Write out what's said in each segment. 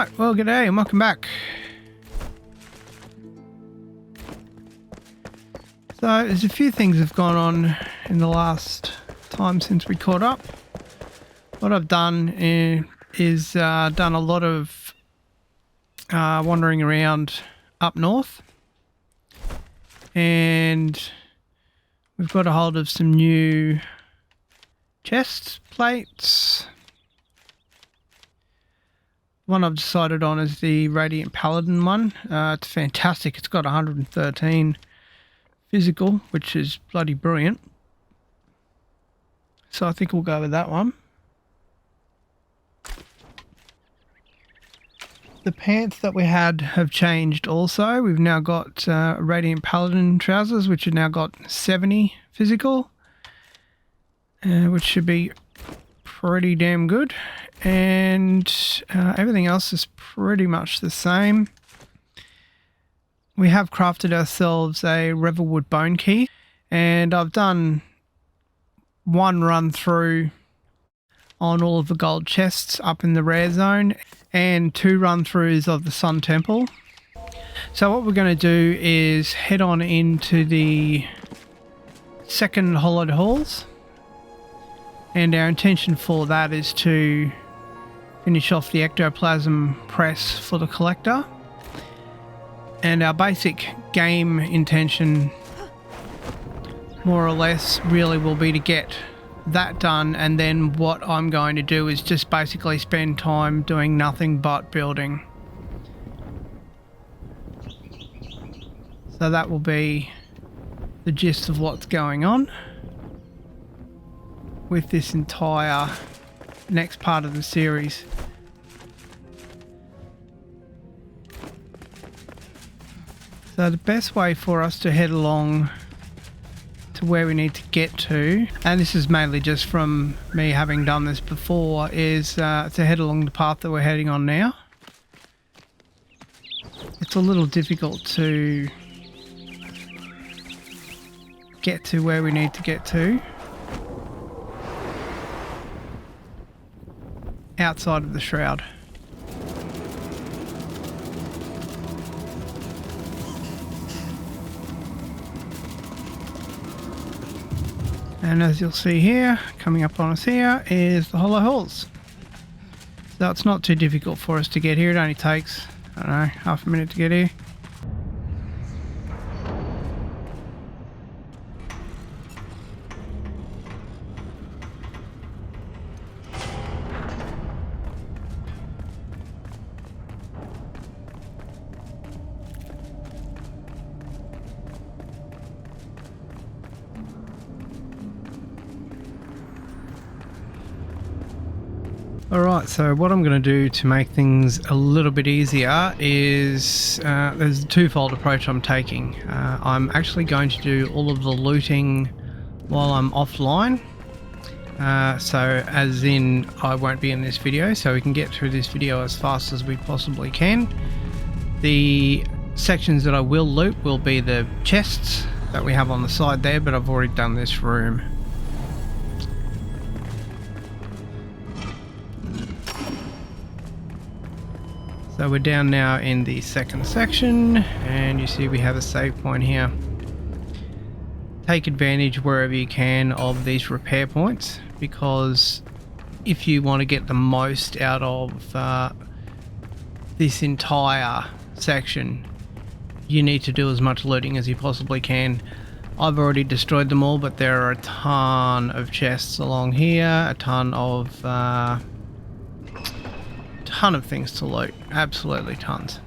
Alright, well g'day and welcome back. So there's a few things have gone on in the last time since we caught up. What I've done is done a lot of wandering around up north, and we've got a hold of some new chest plates. One I've decided on is the Radiant Paladin one. It's fantastic. It's got 113 physical, which is bloody brilliant. So I think we'll go with that one. The pants that we had have changed also. We've now got Radiant Paladin trousers, which have now got 70 physical, which should be pretty damn good. And everything else is pretty much the same. We have crafted ourselves a Revelwood Bone Key, and I've done one run through on all of the gold chests up in the rare zone and 2 run throughs of the Sun Temple. So what we're going to do is head on into the second hollowed halls, and our intention for that is to finish off the ectoplasm press for the collector. And our basic game intention, more or less, really will be to get that done, and then what I'm going to do is just basically spend time doing nothing but building. So that will be the gist of what's going on with this entire next part of the series. So the best way for us to head along to where we need to get to, and this is mainly just from me having done this before, is to head along the path that we're heading on now. It's a little difficult to get to where we need to get to outside of the shroud. And as you'll see here, coming up on us here, is the hollow halls. So it's not too difficult for us to get here. It only takes, I don't know, half a minute to get here. Alright, so what I'm going to do to make things a little bit easier is there's a twofold approach I'm taking. I'm actually going to do all of the looting while I'm offline. So as in, I won't be in this video, so we can get through this video as fast as we possibly can. The sections that I will loot will be the chests that we have on the side there, but I've already done this room. So we're down now in the second section, and you see we have a save point here. Take advantage wherever you can of these repair points, because if you want to get the most out of this entire section, you need to do as much looting as you possibly can. I've already destroyed them all, but there are a ton of chests along here, a ton of things to loot, absolutely tons.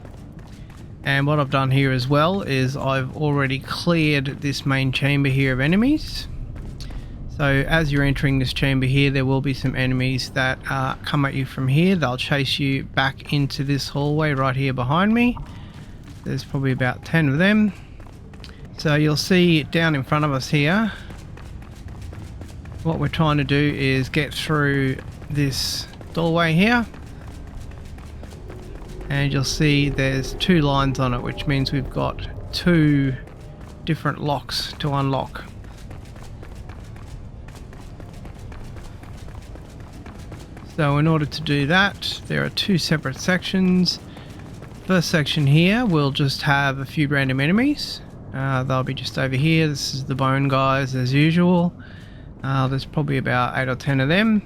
And what I've done here as well is I've already cleared this main chamber here of enemies. So as you're entering this chamber here, there will be some enemies that come at you from here. They'll chase you back into this hallway right here behind me. There's probably about 10 of them. So you'll see down in front of us here, what we're trying to do is get through this doorway here. And you'll see there's 2 lines on it, which means we've got 2 different locks to unlock. So in order to do that, there are two separate sections. First section here will just have a few random enemies. They'll be just over here. This is the bone guys as usual. There's probably about 8 or 10 of them.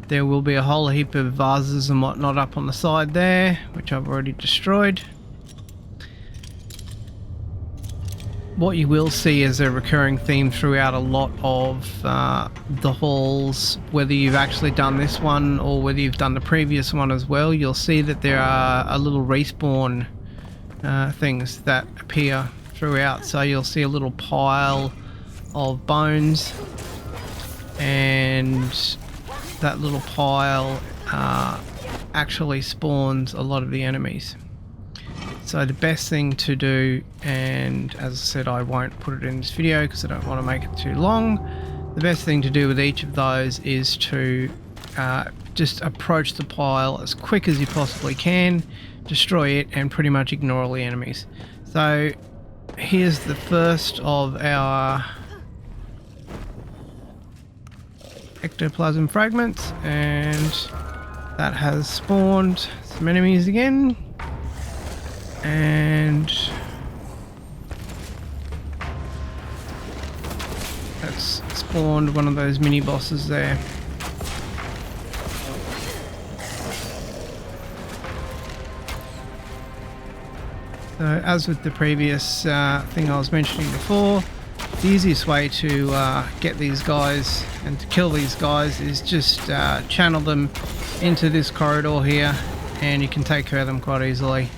There will be a whole heap of vases and whatnot up on the side there, which I've already destroyed. What you will see is a recurring theme throughout a lot of the halls, whether you've actually done this one or whether you've done the previous one as well. You'll see that there are a little respawn things that appear throughout. So you'll see a little pile of bones, and that little pile actually spawns a lot of the enemies. So the best thing to do, and as I said, I won't put it in this video because I don't want to make it too long. The best thing to do with each of those is to just approach the pile as quick as you possibly can, destroy it, and pretty much ignore all the enemies. So here's the first of our ectoplasm fragments, and that has spawned some enemies again. And that's spawned one of those mini bosses there. So as with the previous thing I was mentioning before, the easiest way to get these guys and to kill these guys is just channel them into this corridor here, and you can take care of them quite easily.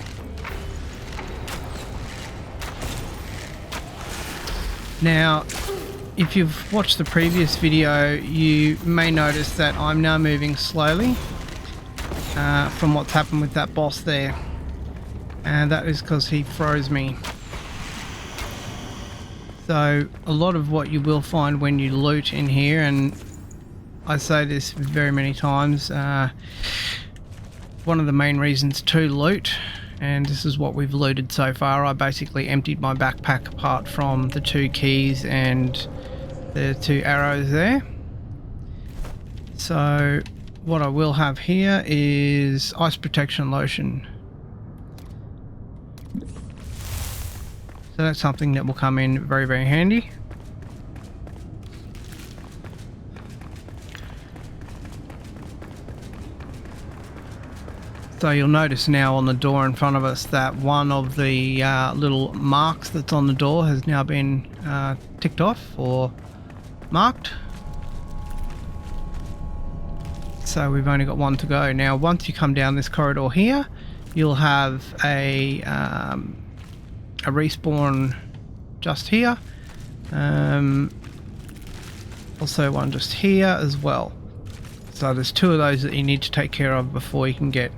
Now, if you've watched the previous video, you may notice that I'm now moving slowly from what's happened with that boss there, and that is because he froze me. So a lot of what you will find when you loot in here, and I say this very many times, one of the main reasons to loot, and this is what we've looted so far. I basically emptied my backpack apart from the 2 keys and the 2 arrows there. So what I will have here is ice protection lotion. So that's something that will come in very, very handy. So you'll notice now on the door in front of us that one of the little marks that's on the door has now been ticked off or marked. So we've only got one to go. Now once you come down this corridor here, you'll have a respawn just here. Also one just here as well. So there's 2 of those that you need to take care of before you can get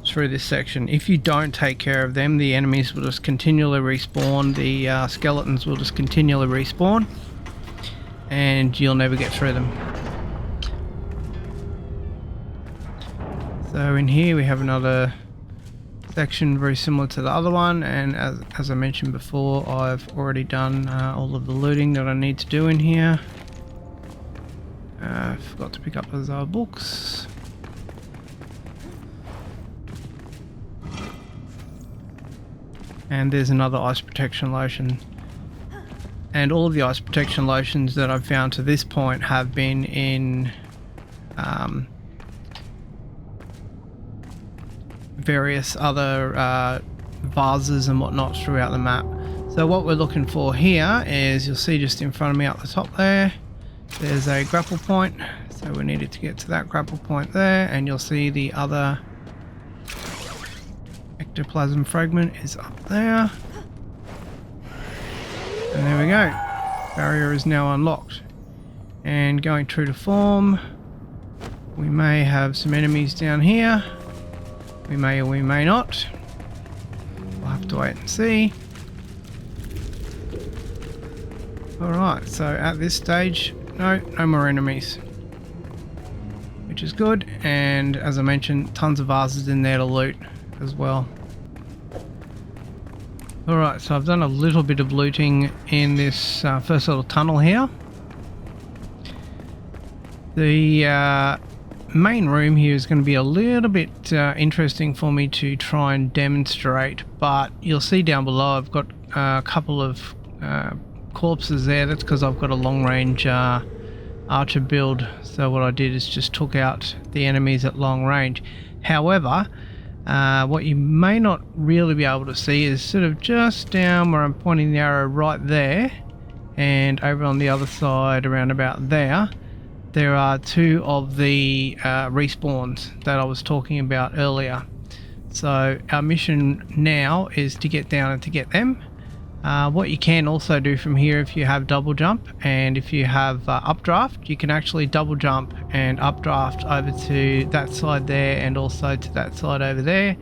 through this section. If you don't take care of them, the enemies will just continually respawn, the skeletons will just continually respawn, and you'll never get through them. So in here we have another section very similar to the other one, and as I mentioned before, I've already done all of the looting that I need to do in here. Forgot to pick up those other books. And there's another ice protection lotion. And all of the ice protection lotions that I've found to this point have been in various other vases and whatnot throughout the map. So what we're looking for here is, you'll see just in front of me up the top there, there's a grapple point. So we needed to get to that grapple point there, and you'll see the other ectoplasm fragment is up there. And there we go. Barrier is now unlocked. And going true to form, we may have some enemies down here. We may or we may not. We'll have to wait and see. Alright, so at this stage, no more enemies, which is good. And as I mentioned, tons of vases in there to loot as well. Alright, so I've done a little bit of looting in this first little tunnel here. The main room here is going to be a little bit interesting for me to try and demonstrate, but you'll see down below I've got a couple of corpses there. That's because I've got a long range archer build, so what I did is just took out the enemies at long range. However, what you may not really be able to see is sort of just down where I'm pointing the arrow right there, and over on the other side around about there, there are two of the respawns that I was talking about earlier. So our mission now is to get down and to get them. What you can also do from here, if you have double jump and if you have updraft, you can actually double jump and updraft over to that side there and also to that side over there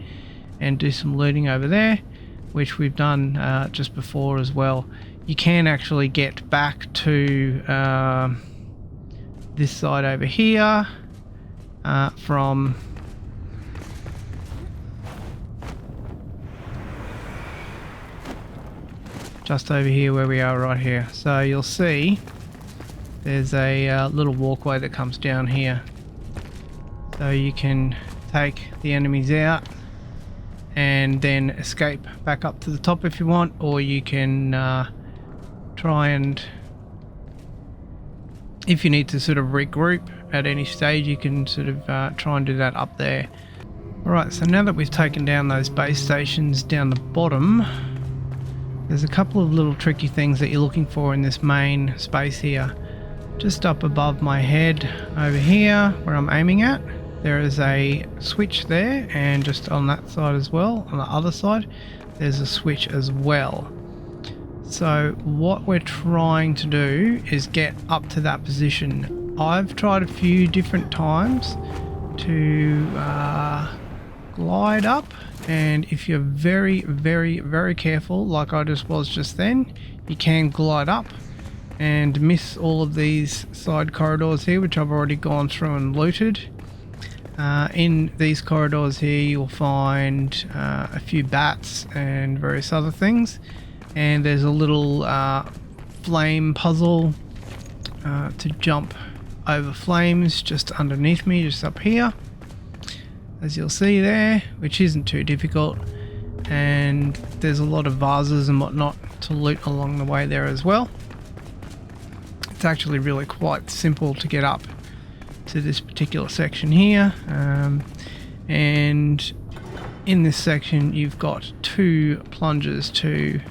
and do some looting over there, which we've done just before as well. You can actually get back to this side over here from just over here where we are right here. So you'll see there's a little walkway that comes down here, so you can take the enemies out and then escape back up to the top if you want, or you can try and, if you need to sort of regroup at any stage, you can sort of try and do that up there. Alright, so now that we've taken down those base stations down the bottom, there's a couple of little tricky things that you're looking for in this main space here. Just up above my head over here where I'm aiming at, there is a switch there, and just on that side as well, on the other side, there's a switch as well. So what we're trying to do is get up to that position. I've tried a few different times to glide up, and if you're very, very, very careful, like I just was just then, you can glide up and miss all of these side corridors here, which I've already gone through and looted. In these corridors here you'll find a few bats and various other things, and there's a little flame puzzle to jump over flames just underneath me, just up here, as you'll see there, which isn't too difficult, and there's a lot of vases and whatnot to loot along the way there as well. It's actually really quite simple to get up to this particular section here, and in this section you've got two plungers to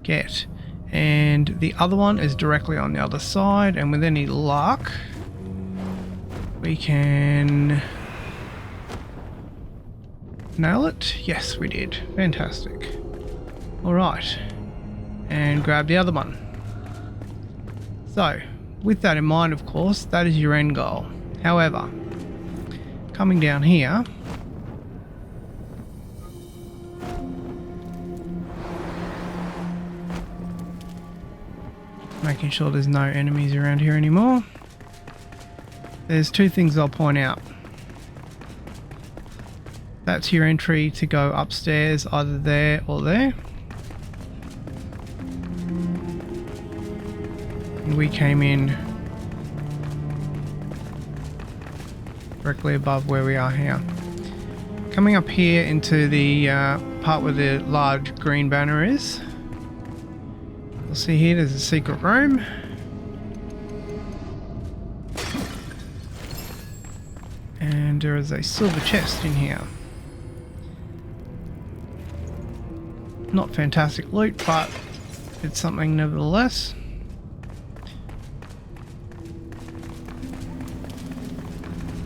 get, and the other one is directly on the other side, and with any luck we can nail it. Yes, we did. Fantastic. Alright, and grab the other one. So with that in mind, of course, that is your end goal. However, coming down here, making sure there's no enemies around here anymore, there's two things I'll point out. That's your entry to go upstairs, either there or there. And we came in directly above where we are here. Coming up here into the part where the large green banner is, you'll see here there's a secret room. And there is a silver chest in here. Not fantastic loot, but it's something nevertheless.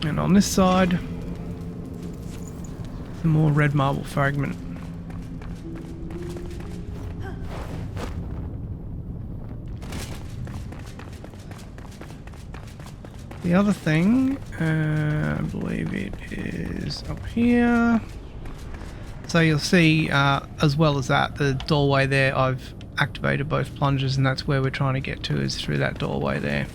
And on this side, some more red marble fragment. The other thing, I believe it is up here. So you'll see, as well as that, the doorway there, I've activated both plungers, and that's where we're trying to get to, is through that doorway there.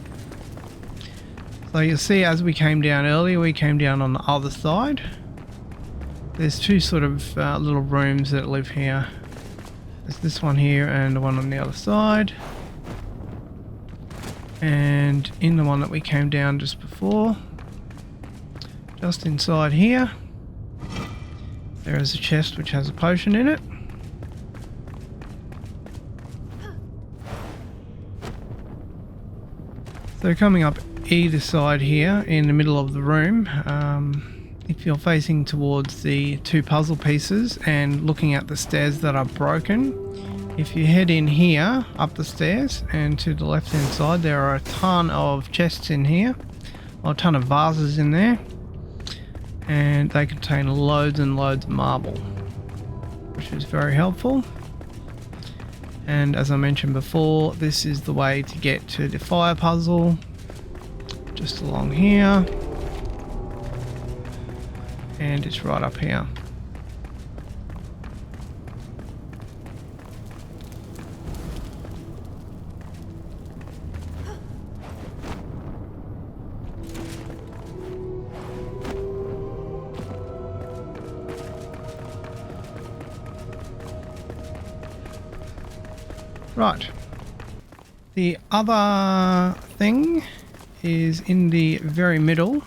So you'll see as we came down earlier, we came down on the other side. There's two sort of little rooms that live here. There's this one here and the one on the other side. And in the one that we came down just before, just inside here, there is a chest which has a potion in it. So coming up either side here in the middle of the room, if you're facing towards the two puzzle pieces and looking at the stairs that are broken, if you head in here up the stairs and to the left hand side, there are a ton of chests in here, or a ton of vases in there, and they contain loads and loads of marble, which is very helpful. And as I mentioned before, this is the way to get to the fire puzzle, just along here, and it's right up here. Right, the other thing is in the very middle,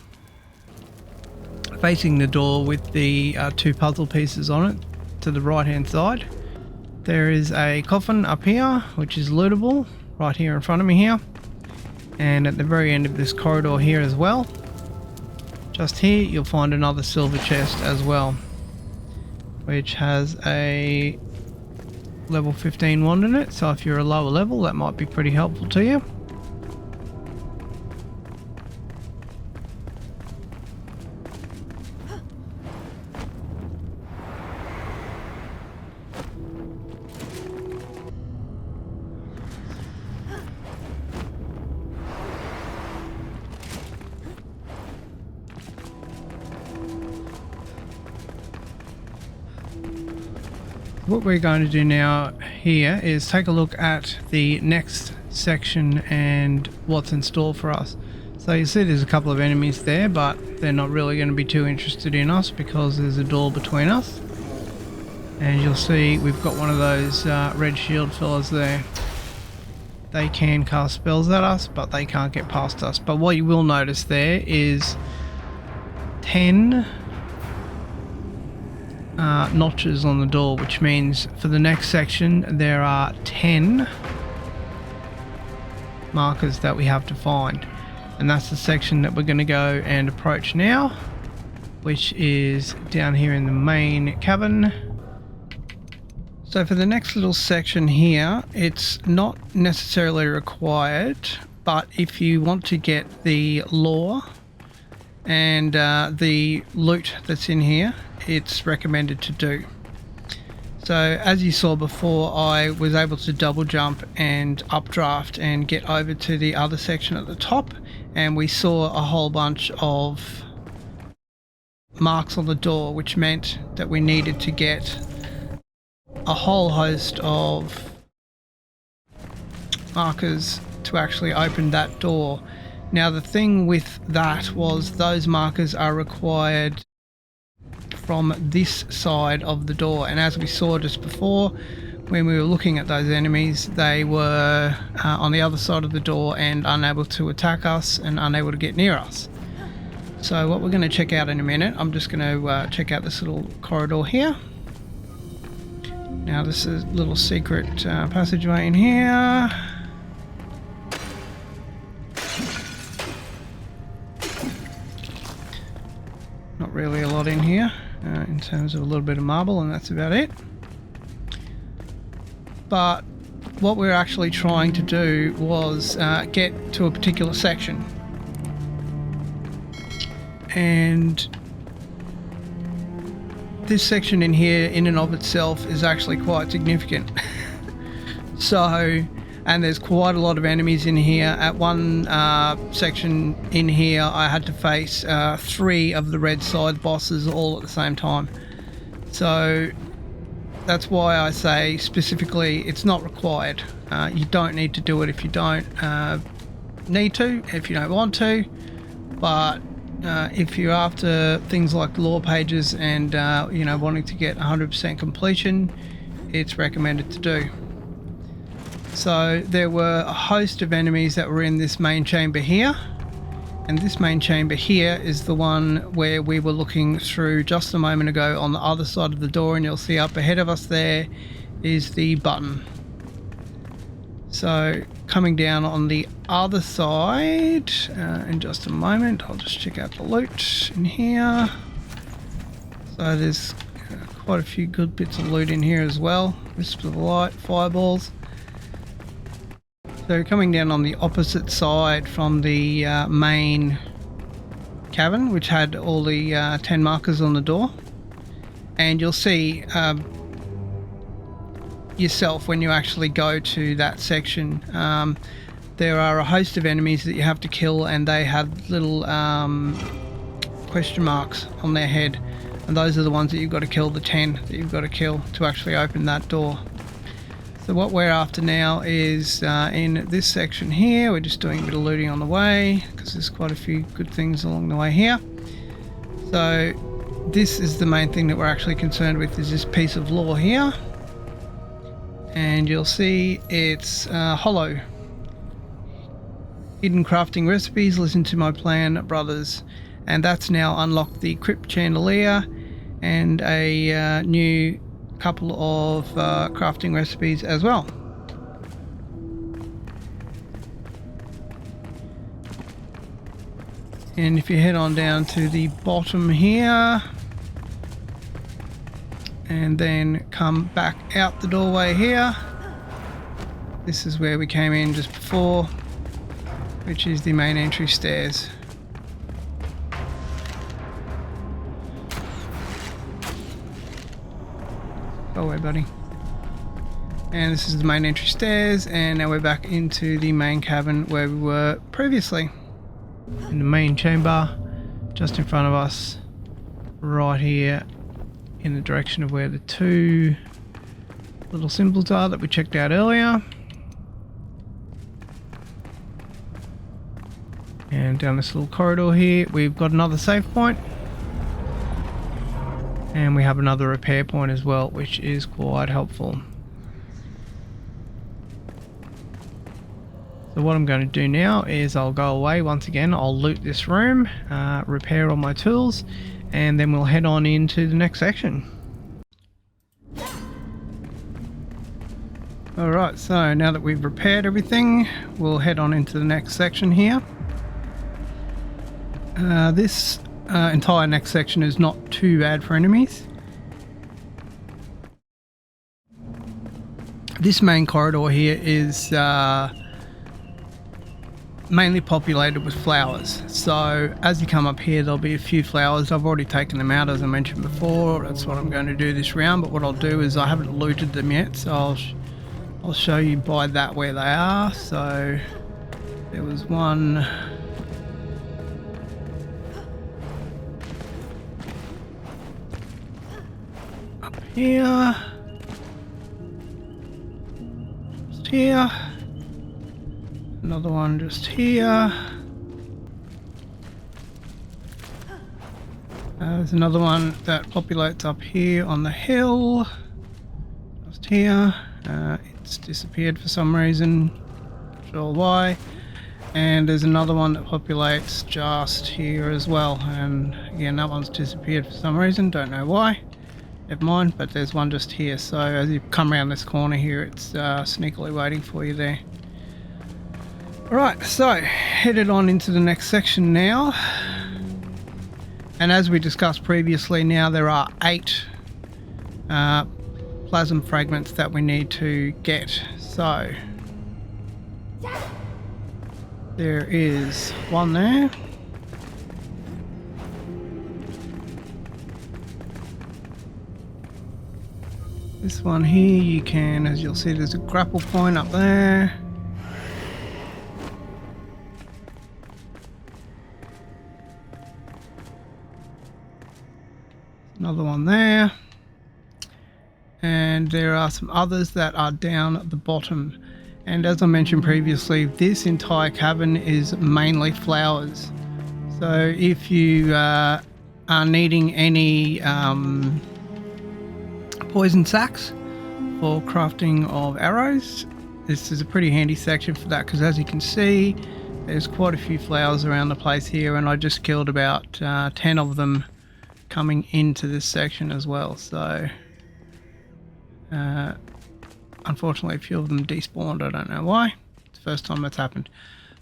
facing the door with the two puzzle pieces on it to the right hand side. There is a coffin up here which is lootable right here in front of me here, and at the very end of this corridor here as well, just here, you'll find another silver chest as well, which has a level 15 wand in it, so if you're a lower level that might be pretty helpful to you. What we're going to do now here is take a look at the next section and what's in store for us. So you see there's a couple of enemies there, but they're not really going to be too interested in us because there's a door between us. And you'll see we've got one of those red shield fellas there. They can cast spells at us, but they can't get past us. But what you will notice there is 10 notches on the door, which means for the next section there are 10 markers that we have to find, and that's the section that we're going to go and approach now, which is down here in the main cavern. So for the next little section here, it's not necessarily required, but if you want to get the lore and the loot that's in here, it's recommended to do. So as you saw before, I was able to double jump and updraft and get over to the other section at the top, and we saw a whole bunch of marks on the door, which meant that we needed to get a whole host of markers to actually open that door. Now the thing with that was those markers are required from this side of the door, and as we saw just before when we were looking at those enemies, they were on the other side of the door and unable to attack us and unable to get near us. So what we're going to check out in a minute, I'm just going to check out this little corridor here. Now this is a little secret passageway in here. Not really a lot in here in terms of a little bit of marble, and that's about it. But what we're actually trying to do was get to a particular section, and this section in here in and of itself is actually quite significant. So, and there's quite a lot of enemies in here. At one section in here I had to face 3 of the red side bosses all at the same time. So that's why I say specifically it's not required. You don't need to do it if you don't need to, if you don't want to, but if you're after things like lore pages and you know, wanting to get 100% completion, it's recommended to do. So there were a host of enemies that were in this main chamber here, And this main chamber here is the one where we were looking through just a moment ago on the other side of the door, and you'll see up ahead of us there is the button. So coming down on the other side in just a moment, I'll just check out the loot in here. So there's quite a few good bits of loot in here as well. Wisps of light, fireballs. So coming down on the opposite side from the main cavern, which had all the 10 markers on the door, and you'll see yourself when you actually go to that section. There are a host of enemies that you have to kill, and they have little question marks on their head, and those are the ones that you've got to kill, the 10 that you've got to kill to actually open that door. So what we're after now is in this section here, we're just doing a bit of looting on the way because there's quite a few good things along the way here. So this is the main thing that we're actually concerned with, is this piece of lore here. And you'll see it's hollow. Hidden crafting recipes, listen to my plan, brothers. And that's now unlocked the crypt chandelier and a new couple of crafting recipes as well. And if you head on down to the bottom here and then come back out the doorway here, this is where we came in just before, which is the main entry stairs. Go away, buddy. And this is the main entry stairs, and now we're back into the main cavern where we were previously. In the main chamber, just in front of us, right here, in the direction of where the two little symbols are that we checked out earlier. And down this little corridor here, we've got another save point. And we have another repair point as well, which is quite helpful. So what I'm going to do now is I'll go away once again, I'll loot this room, repair all my tools, and then we'll head on into the next section. Alright, so now that we've repaired everything, we'll head on into the next section here. This entire next section is not too bad for enemies. This main corridor here is mainly populated with flowers. So as you come up here, there'll be a few flowers. I've already taken them out, as I mentioned before. That's what I'm going to do this round, but what I'll do is I haven't looted them yet, so I'll show you by that where they are. So there was one up here, just here, another one just here, there's another one that populates up here on the hill, just here. It's disappeared for some reason, not sure why. And there's another one that populates just here as well, and again that one's disappeared for some reason, don't know why. Never mind, but there's one just here, so as you come around this corner here, it's sneakily waiting for you there. Alright, so headed on into the next section now, and as we discussed previously, now there are 8 plasm fragments that we need to get. So there is one there. This one here, you can, as you'll see, there's a grapple point up there. Another one there. And there are some others that are down at the bottom. And as I mentioned previously, this entire cavern is mainly flowers. So if you are needing any poison sacks for crafting of arrows, this is a pretty handy section for that, because as you can see, There's quite a few flowers around the place here, and I just killed about 10 of them coming into this section as well. So unfortunately a few of them despawned. I don't know why. It's the first time that's happened.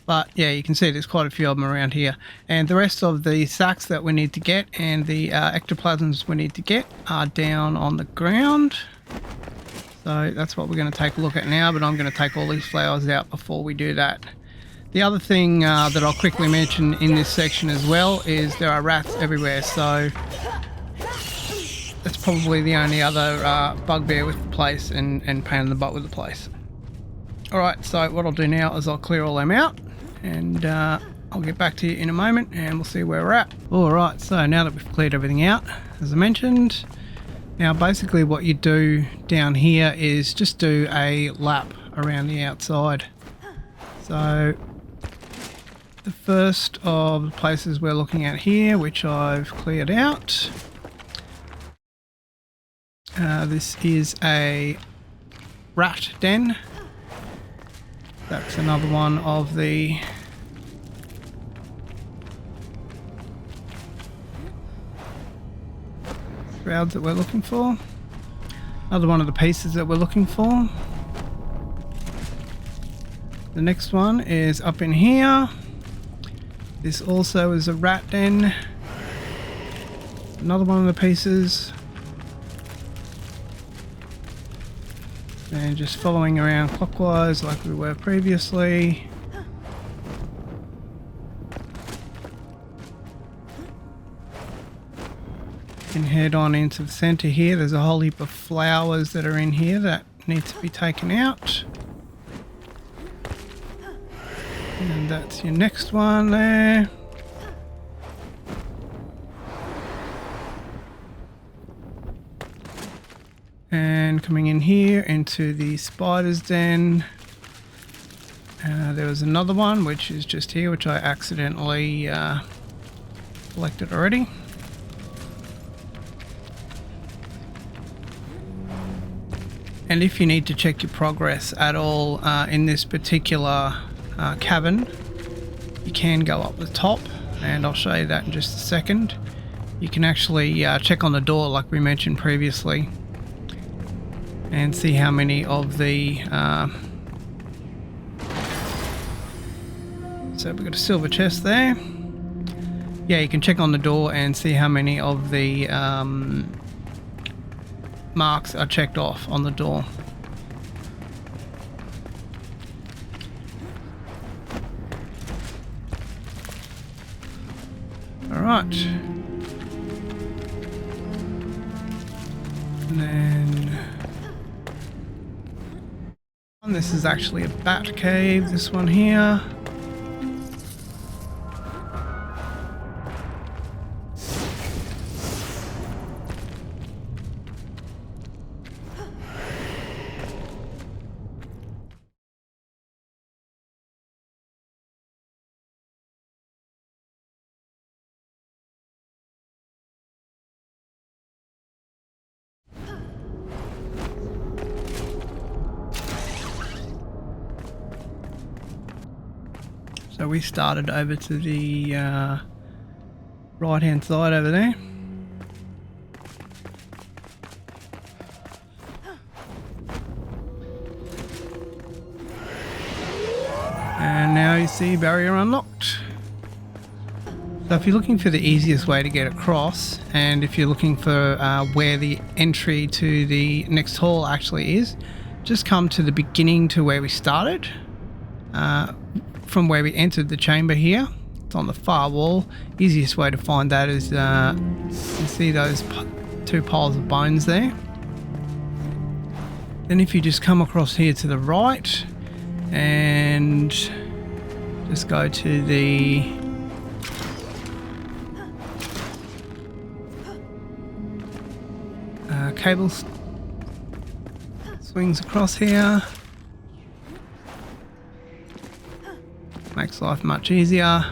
But yeah, you can see there's quite a few of them around here. And the rest of the sacks that we need to get and the ectoplasms we need to get are down on the ground. So that's what we're going to take a look at now, but I'm going to take all these flowers out before we do that. The other thing that I'll quickly mention in this section as well is there are rats everywhere, so that's probably the only other bugbear with the place and pain in the butt with the place. Alright, so what I'll do now is I'll clear all them out, and I'll get back to you in a moment and we'll see where we're at. Alright, so now that we've cleared everything out, as I mentioned, now basically what you do down here is just do a lap around the outside. So the first of the places we're looking at here, which I've cleared out, this is a rat den. That's another one of the shrouds that we're looking for. Another one of the pieces that we're looking for. The next one is up in here. This also is a rat den. Another one of the pieces. And just following around clockwise like we were previously. You can head on into the center here. There's a whole heap of flowers that are in here that need to be taken out. And that's your next one there. And coming in here into the spider's den, there was another one which is just here, which I accidentally collected already. And if you need to check your progress at all in this particular cavern, you can go up the top, and I'll show you that in just a second. You can actually check on the door like we mentioned previously and see how many of the so we've got a silver chest there. Yeah, you can check on the door and see how many of the marks are checked off on the door. Alright. And then this is actually a bat cave, this one here. So we started over to the right hand side over there. And now you see barrier unlocked. So if you're looking for the easiest way to get across, and if you're looking for where the entry to the next hall actually is, just come to the beginning to where we started. From where we entered the chamber here. It's on the far wall. Easiest way to find that is you see those two piles of bones there. Then if you just come across here to the right and just go to the cable swings across here. Makes life much easier.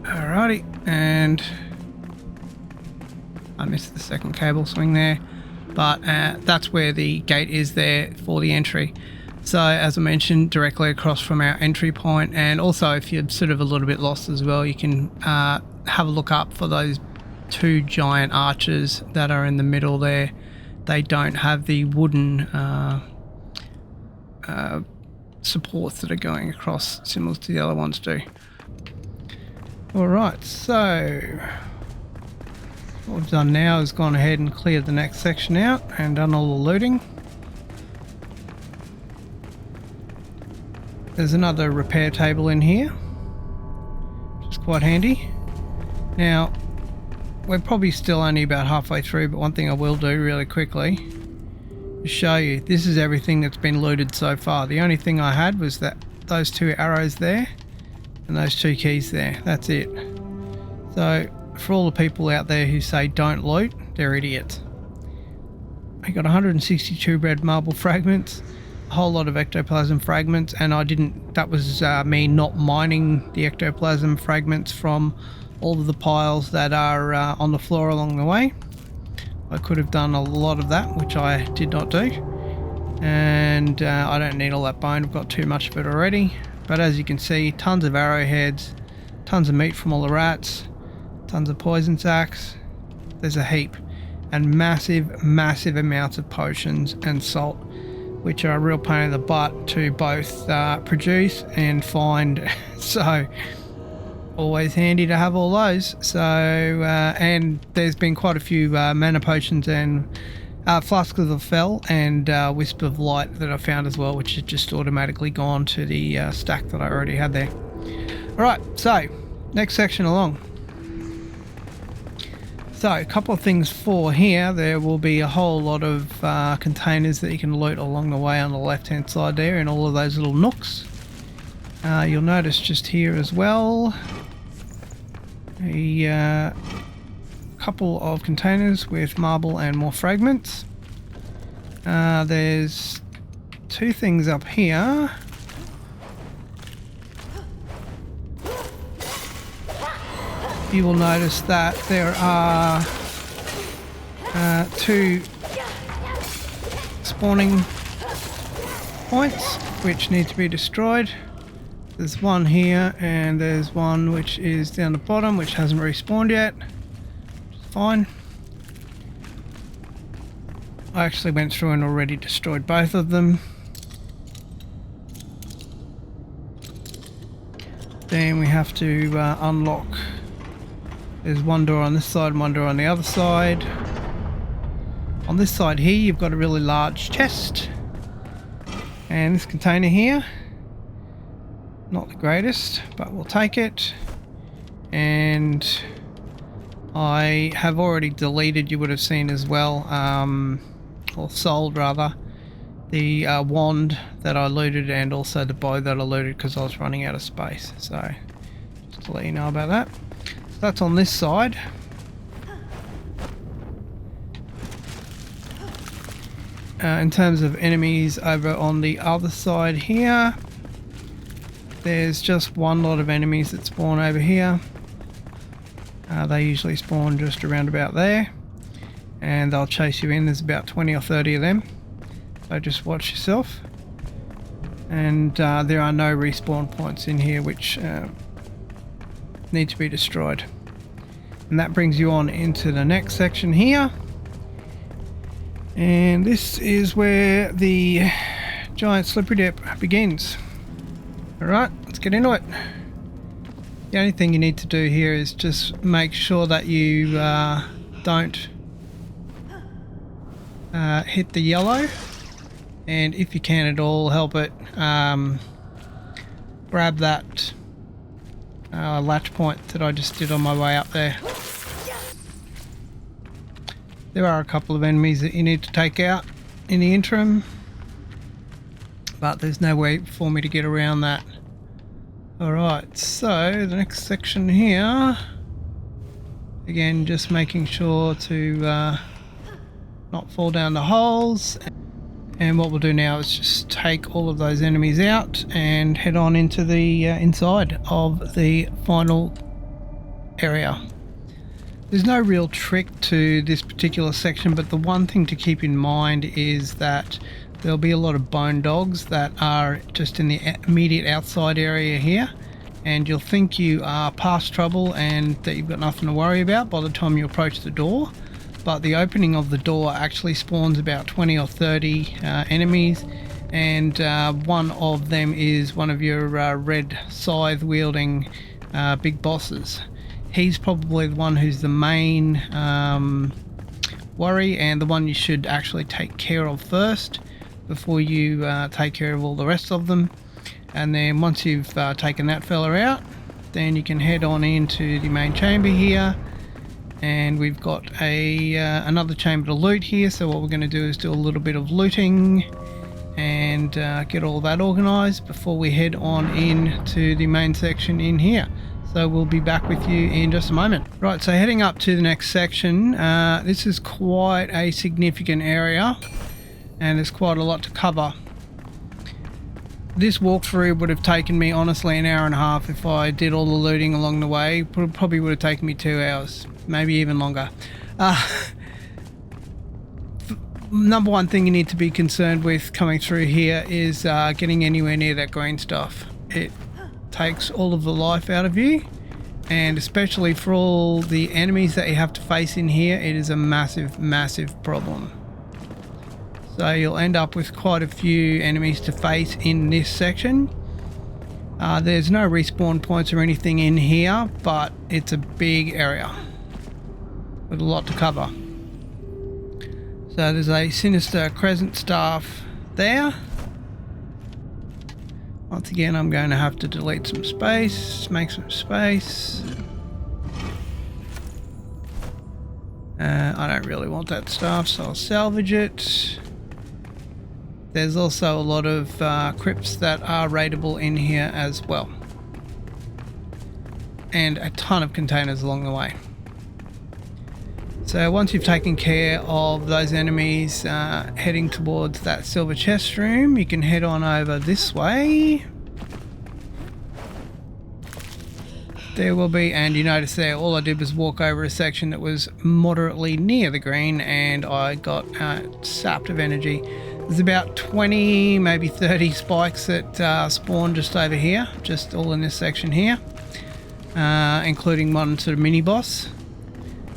Alrighty, and I missed the second cable swing there, but that's where the gate is there for the entry. So as I mentioned, directly across from our entry point, and also if you're sort of a little bit lost as well, you can have a look up for those two giant arches that are in the middle there. They don't have the wooden supports that are going across, similar to the other ones do. Alright, so what we've done now is gone ahead and cleared the next section out and done all the looting. There's another repair table in here, which is quite handy. Now, we're probably still only about halfway through, but one thing I will do really quickly is show you. This is everything that's been looted so far. The only thing I had was those two arrows there and those two keys there. That's it. So, for all the people out there who say don't loot, they're idiots. I got 162 red marble fragments, a whole lot of ectoplasm fragments, and that was me not mining the ectoplasm fragments from all of the piles that are on the floor along the way. I could have done a lot of that, which I did not do, and I don't need all that bone. I've got too much of it already. But as you can see, tons of arrowheads, tons of meat from all the rats, tons of poison sacks. There's a heap, and massive amounts of potions and salt, which are a real pain in the butt to both produce and find. So always handy to have all those. So and there's been quite a few mana potions and Flask of the Fell and Wisp of Light that I found as well, which has just automatically gone to the stack that I already had there. Alright, so next section along. So a couple of things for here. There will be a whole lot of containers that you can loot along the way on the left hand side there in all of those little nooks. You'll notice just here as well a couple of containers with marble and more fragments. There's two things up here. You will notice that there are two spawning points which need to be destroyed. There's one here and there's one which is down the bottom which hasn't respawned yet. Fine. I actually went through and already destroyed both of them. Then we have to unlock. There's one door on this side and one door on the other side. On this side here you've got a really large chest. And this container here, not the greatest, but we'll take it. And I have already deleted, you would have seen as well, or sold rather, the wand that I looted and also the bow that I looted because I was running out of space. So just to let you know about that. So that's on this side. In terms of enemies over on the other side here, there's just one lot of enemies that spawn over here. They usually spawn just around about there and they'll chase you in. There's about 20 or 30 of them, so just watch yourself. And there are no respawn points in here which need to be destroyed. And that brings you on into the next section here, and this is where the giant slippery dip begins. Alright, let's get into it. The only thing you need to do here is just make sure that you don't hit the yellow, and if you can at all help it, grab that latch point that I just did on my way up there. There are a couple of enemies that you need to take out in the interim, but there's no way for me to get around that. Alright, so the next section here, again just making sure to not fall down the holes, and what we'll do now is just take all of those enemies out and head on into the inside of the final area. There's no real trick to this particular section, but the one thing to keep in mind is that there'll be a lot of bone dogs that are just in the immediate outside area here, and you'll think you are past trouble and that you've got nothing to worry about by the time you approach the door, but the opening of the door actually spawns about 20 or 30 enemies, and one of them is one of your red scythe wielding big bosses. He's probably the one who's the main worry, and the one you should actually take care of first before you take care of all the rest of them. And then once you've taken that fella out, then you can head on into the main chamber here, and we've got another chamber to loot here. So what we're going to do is do a little bit of looting and get all that organized before we head on in to the main section in here. So we'll be back with you in just a moment. Right, so heading up to the next section, this is quite a significant area and there's quite a lot to cover. This walkthrough would have taken me honestly an hour and a half if I did all the looting along the way. Probably would have taken me 2 hours, maybe even longer. Number one thing you need to be concerned with coming through here is getting anywhere near that green stuff. It takes all of the life out of you, and especially for all the enemies that you have to face in here, it is a massive problem. So you'll end up with quite a few enemies to face in this section. There's no respawn points or anything in here, but it's a big area with a lot to cover. So there's a sinister crescent staff there. Once again, I'm going to have to delete some space, make some space. I don't really want that stuff, so I'll salvage it. There's also a lot of crypts that are raidable in here as well. And a ton of containers along the way. So once you've taken care of those enemies heading towards that silver chest room, you can head on over this way. There will be, and you notice there, all I did was walk over a section that was moderately near the green and I got sapped of energy. There's about 20, maybe 30 spikes that spawn just over here, just all in this section here, including one sort of mini boss.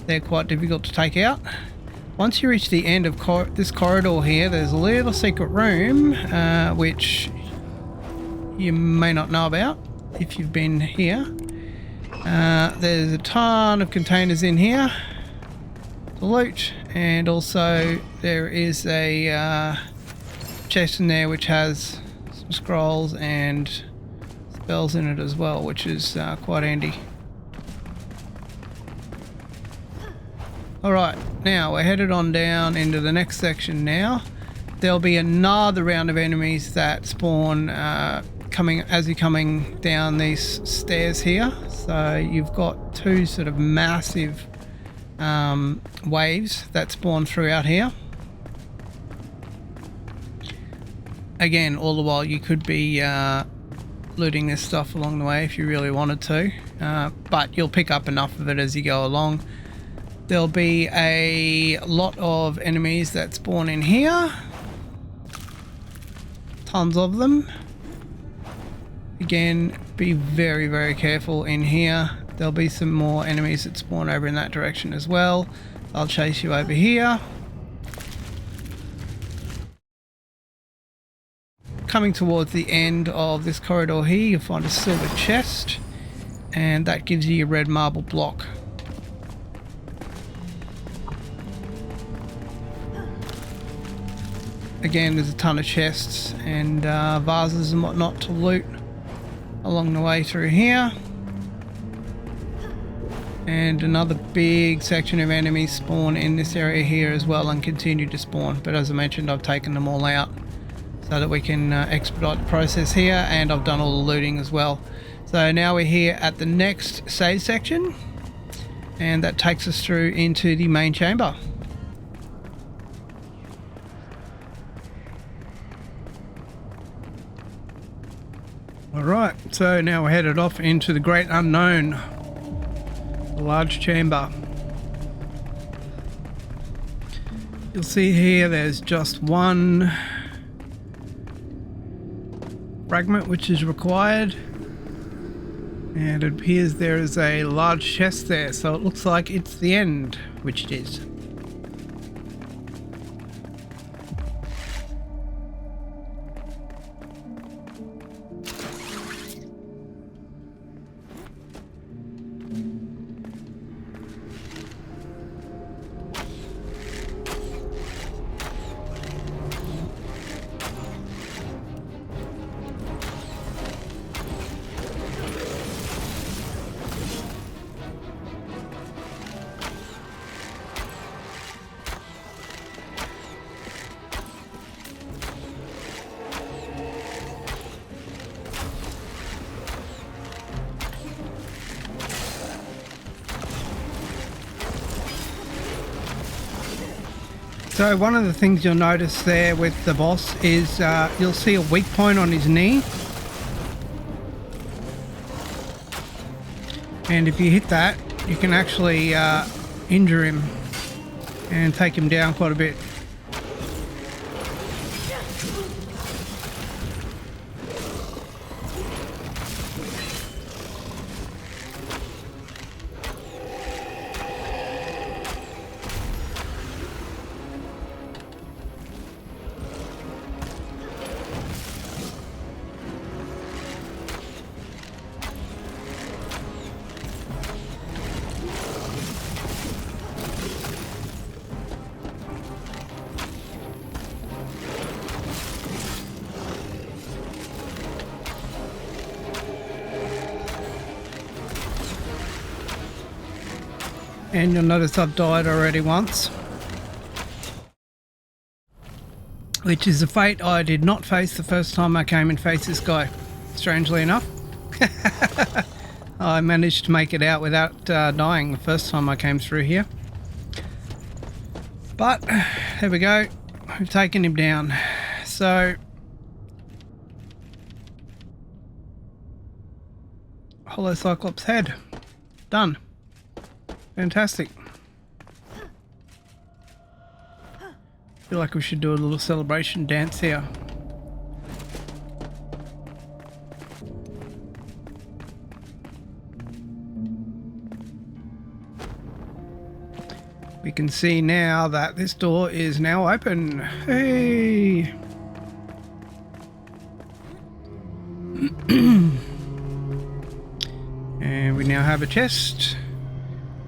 They're quite difficult to take out. Once you reach the end of this corridor here, there's a little secret room, which you may not know about if you've been here. There's a ton of containers in here to loot, and also there is a chest in there which has some scrolls and spells in it as well, which is quite handy. Alright, now we're headed on down into the next section now. There'll be another round of enemies that spawn coming as you're coming down these stairs here. So you've got two sort of massive waves that spawn throughout here. Again, all the while you could be looting this stuff along the way if you really wanted to, but you'll pick up enough of it as you go along. There'll be a lot of enemies that spawn in here. Tons of them. Again, be very careful in here. There'll be some more enemies that spawn over in that direction as well. I'll chase you over here. Coming towards the end of this corridor here, you'll find a silver chest, and that gives you your red marble block. Again, there's a ton of chests and vases and whatnot to loot along the way through here. And another big section of enemies spawn in this area here as well and continue to spawn. But as I mentioned, I've taken them all out so that we can expedite the process here, and I've done all the looting as well. So now we're here at the next save section, and that takes us through into the main chamber. Alright, so now we're headed off into the Great Unknown, the large chamber. You'll see here there's just one fragment which is required, and it appears there is a large chest there, so it looks like it's the end, which it is. So one of the things you'll notice there with the boss is you'll see a weak point on his knee. And if you hit that, you can actually injure him and take him down quite a bit. And you'll notice I've died already once, which is a fate I did not face the first time I came and faced this guy, strangely enough. I managed to make it out without dying the first time I came through here. But there we go, we've taken him down. So Hollow Cyclops head, done. Fantastic. Feel like we should do a little celebration dance here. We can see now that this door is now open. Hey! And we now have a chest.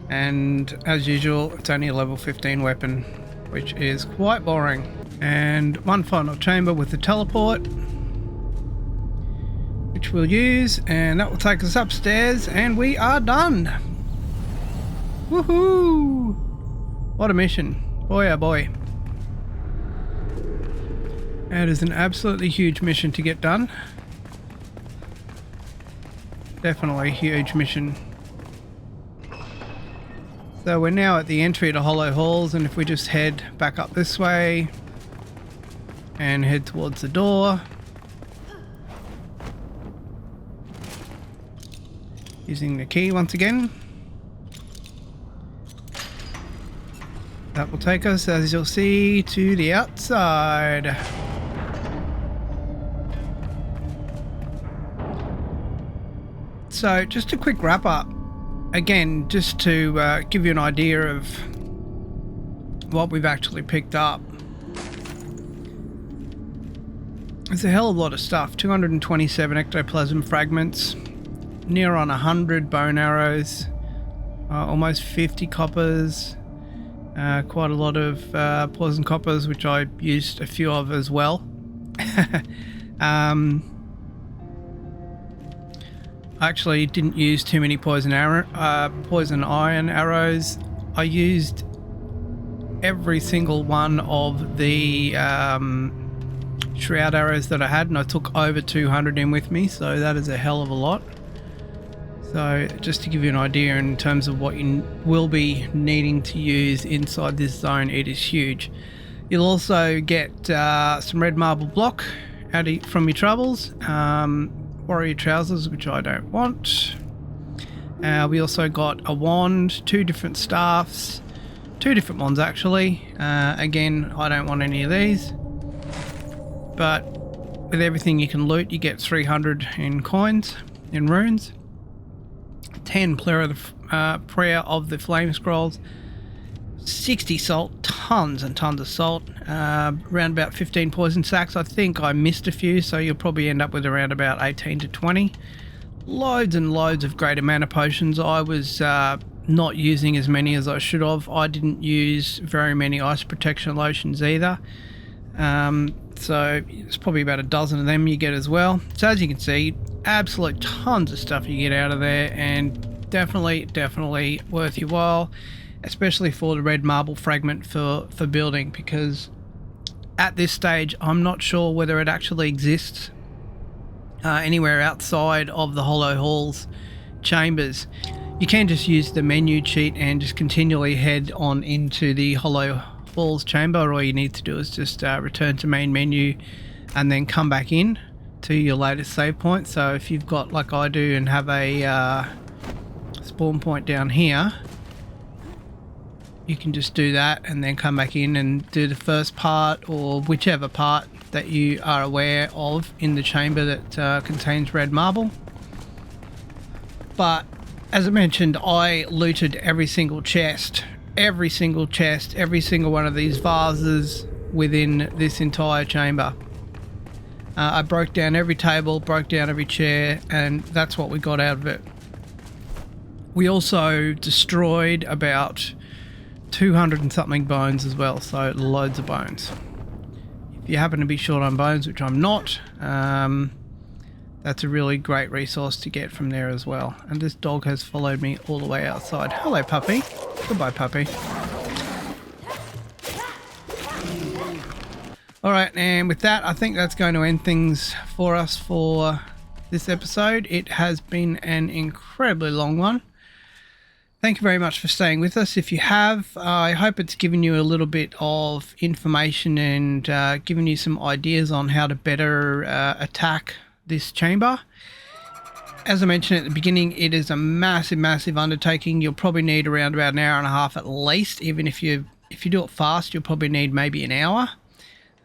And as usual, it's only a level 15 weapon, which is quite boring. And one final chamber with the teleport, which we'll use, and that will take us upstairs, and we are done. Woohoo! What a mission. Boy oh boy. That is an absolutely huge mission to get done. Definitely a huge mission. So we're now at the entry to Hollow Halls, and if we just head back up this way and head towards the door, using the key once again, that will take us, as you'll see, to the outside. So just a quick wrap up. Again, just to give you an idea of what we've actually picked up. There's a hell of a lot of stuff. 227 ectoplasm fragments, near on 100 bone arrows, almost 50 coppers, quite a lot of poison coppers, which I used a few of as well. I actually didn't use too many poison iron arrows. I used every single one of the shroud arrows that I had, and I took over 200 in with me, so that is a hell of a lot. So just to give you an idea in terms of what you will be needing to use inside this zone, it is huge. You'll also get some red marble block from your troubles. Warrior trousers, which I don't want. We also got a wand, 2 different staffs, Two different ones actually. Again, I don't want any of these. But with everything you can loot, you get 300 in coins, in runes. 10 Prayer of the Flame Scrolls. 60 salt, tons and tons of salt. Around about 15 poison sacks. I think I missed a few, so you'll probably end up with around about 18 to 20. Loads and loads of greater mana potions. I was not using as many as I should have. I didn't use very many ice protection lotions either. So it's probably about a dozen of them you get as well. So as you can see, absolute tons of stuff you get out of there, and definitely worth your while, especially for the red marble fragment for building, because at this stage I'm not sure whether it actually exists anywhere outside of the Hollow Halls chambers. You can just use the menu cheat and just continually head on into the Hollow Halls chamber. All you need to do is just return to main menu and then come back in to your latest save point. So if you've got, like I do, and have a spawn point down here, you can just do that and then come back in and do the first part, or whichever part that you are aware of in the chamber that contains red marble. But as I mentioned, I looted every single chest, every single one of these vases within this entire chamber. I broke down every table, broke down every chair, and that's what we got out of it. We also destroyed about 200 and something bones as well, so loads of bones. If you happen to be short on bones, which I'm not, that's a really great resource to get from there as well. And this dog has followed me all the way outside. Hello, puppy. Goodbye, puppy. Alright, and with that, I think that's going to end things for us for this episode. It has been an incredibly long one. Thank you very much for staying with us. If you have, I hope it's given you a little bit of information and given you some ideas on how to better attack this chamber. As I mentioned at the beginning, it is a massive undertaking. You'll probably need around about an hour and a half at least. Even if you do it fast, you'll probably need maybe an hour.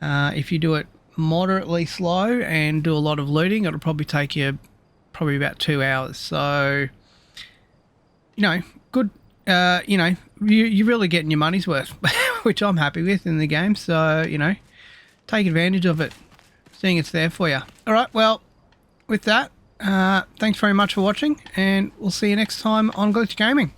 If you do it moderately slow and do a lot of looting, it'll probably take you about 2 hours. So, you know, good. You know, you're really getting your money's worth, which I'm happy with in the game. So, you know, take advantage of it, seeing it's there for you. All right, well, with that, thanks very much for watching, and we'll see you next time on Glitch Gaming.